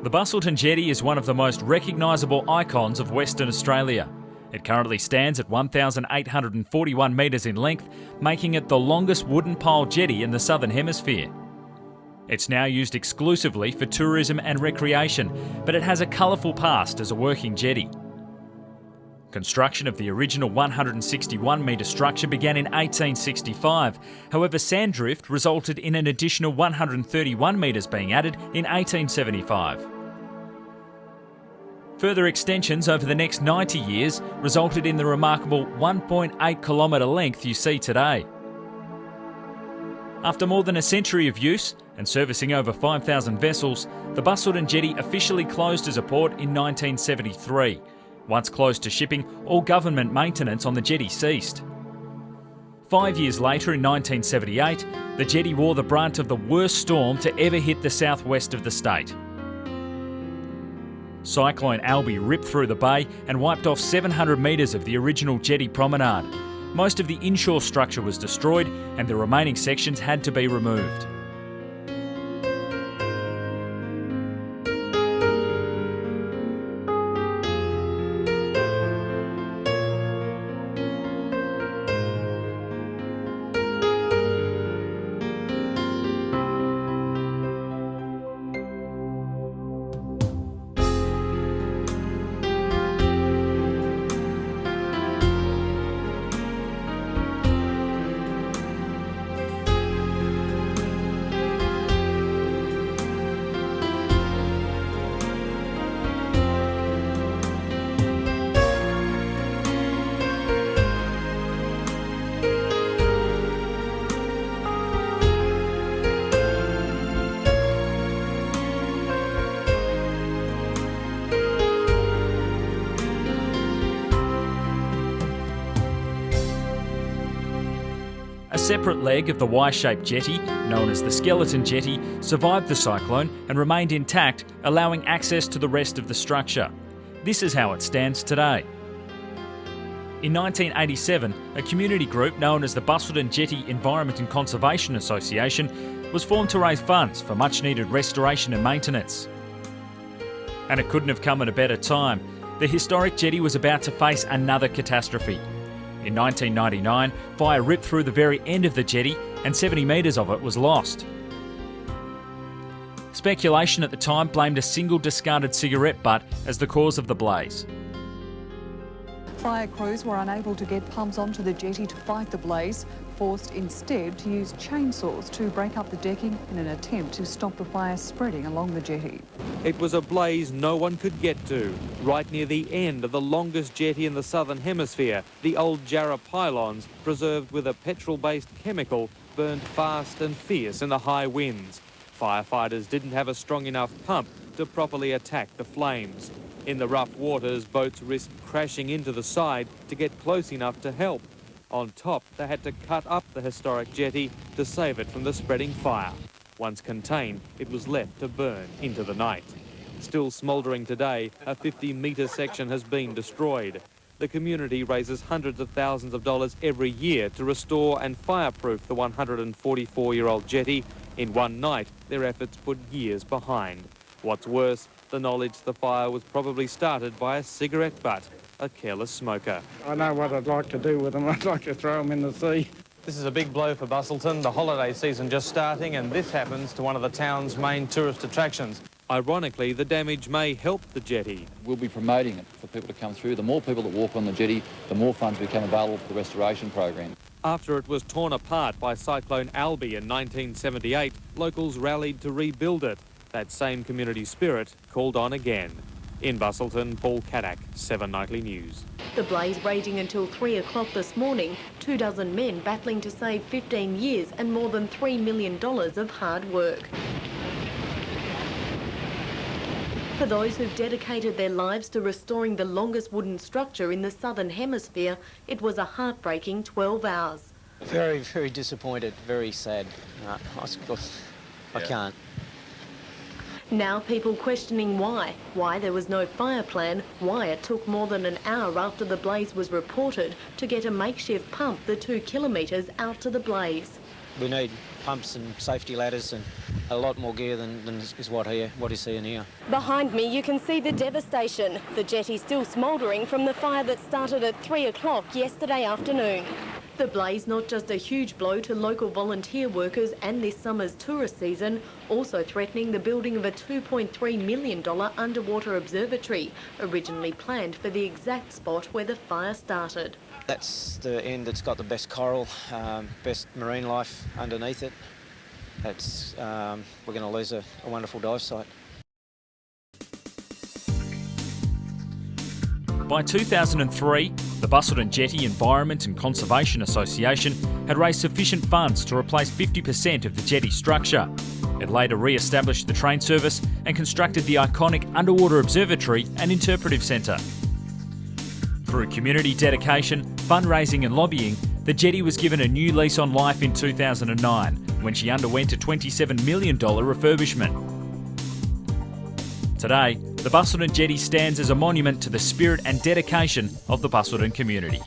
The Busselton Jetty is one of the most recognisable icons of Western Australia. It currently stands at 1,841 metres in length, making it the longest wooden pole jetty in the Southern Hemisphere. It's now used exclusively for tourism and recreation, but it has a colourful past as a working jetty. Construction of the original 161-metre structure began in 1865. However, sand drift resulted in an additional 131 metres being added in 1875. Further extensions over the next 90 years resulted in the remarkable 1.8 kilometre length you see today. After more than a century of use and servicing over 5,000 vessels, the Busselton Jetty officially closed as a port in 1973. Once closed to shipping, all government maintenance on the jetty ceased. 5 years later, in 1978, the jetty wore the brunt of the worst storm to ever hit the southwest of the state. Cyclone Alby ripped through the bay and wiped off 700 metres of the original jetty promenade. Most of the inshore structure was destroyed and the remaining sections had to be removed. A separate leg of the Y-shaped jetty, known as the Skeleton Jetty, survived the cyclone and remained intact, allowing access to the rest of the structure. This is how it stands today. In 1987, a community group known as the Busselton Jetty Environment and Conservation Association was formed to raise funds for much-needed restoration and maintenance. And it couldn't have come at a better time. The historic jetty was about to face another catastrophe. In 1999, fire ripped through the very end of the jetty and 70 metres of it was lost. Speculation at the time blamed a single discarded cigarette butt as the cause of the blaze. Fire crews were unable to get pumps onto the jetty to fight the blaze, forced instead to use chainsaws to break up the decking in an attempt to stop the fire spreading along the jetty. It was a blaze no one could get to, right near the end of the longest jetty in the Southern Hemisphere. The old Jarrah pylons, preserved with a petrol-based chemical, burned fast and fierce in the high winds. Firefighters didn't have a strong enough pump to properly attack the flames. In the rough waters, boats risked crashing into the side to get close enough to help. On top, they had to cut up the historic jetty to save it from the spreading fire. Once contained, it was left to burn into the night. Still smouldering today, a 50-metre section has been destroyed. The community raises hundreds of thousands of dollars every year to restore and fireproof the 144-year-old jetty. In one night, their efforts put years behind. What's worse, the knowledge the fire was probably started by a cigarette butt, a careless smoker. I know what I'd like to do with them. I'd like to throw them in the sea. This is a big blow for Busselton, the holiday season just starting, and this happens to one of the town's main tourist attractions. Ironically, the damage may help the jetty. We'll be promoting it for people to come through. The more people that walk on the jetty, the more funds become available for the restoration program. After it was torn apart by Cyclone Alby in 1978, locals rallied to rebuild it. That same community spirit called on again. In Busselton, Paul Caddack, 7 Nightly News. The blaze raging until 3 o'clock this morning, 24 men battling to save 15 years and more than $3 million of hard work. For those who've dedicated their lives to restoring the longest wooden structure in the Southern Hemisphere, it was a heartbreaking 12 hours. Very, very disappointed, very sad. I can't. Now people questioning why there was no fire plan, why it took more than an hour after the blaze was reported to get a makeshift pump the 2 kilometres out to the blaze. We need pumps and safety ladders and a lot more gear than is what he's seeing here. Behind me you can see the devastation. The jetty still smouldering from the fire that started at 3 o'clock yesterday afternoon. The blaze not just a huge blow to local volunteer workers and this summer's tourist season, also threatening the building of a $2.3 million underwater observatory, originally planned for the exact spot where the fire started. That's the end that's got the best coral, best marine life underneath it. We're going to lose a wonderful dive site. By 2003, the Busselton Jetty Environment and Conservation Association had raised sufficient funds to replace 50% of the jetty structure. It later re-established the train service and constructed the iconic underwater observatory and interpretive centre. Through community dedication, fundraising and lobbying, the jetty was given a new lease on life in 2009 when she underwent a $27 million refurbishment. Today, the Busselton Jetty stands as a monument to the spirit and dedication of the Busselton community.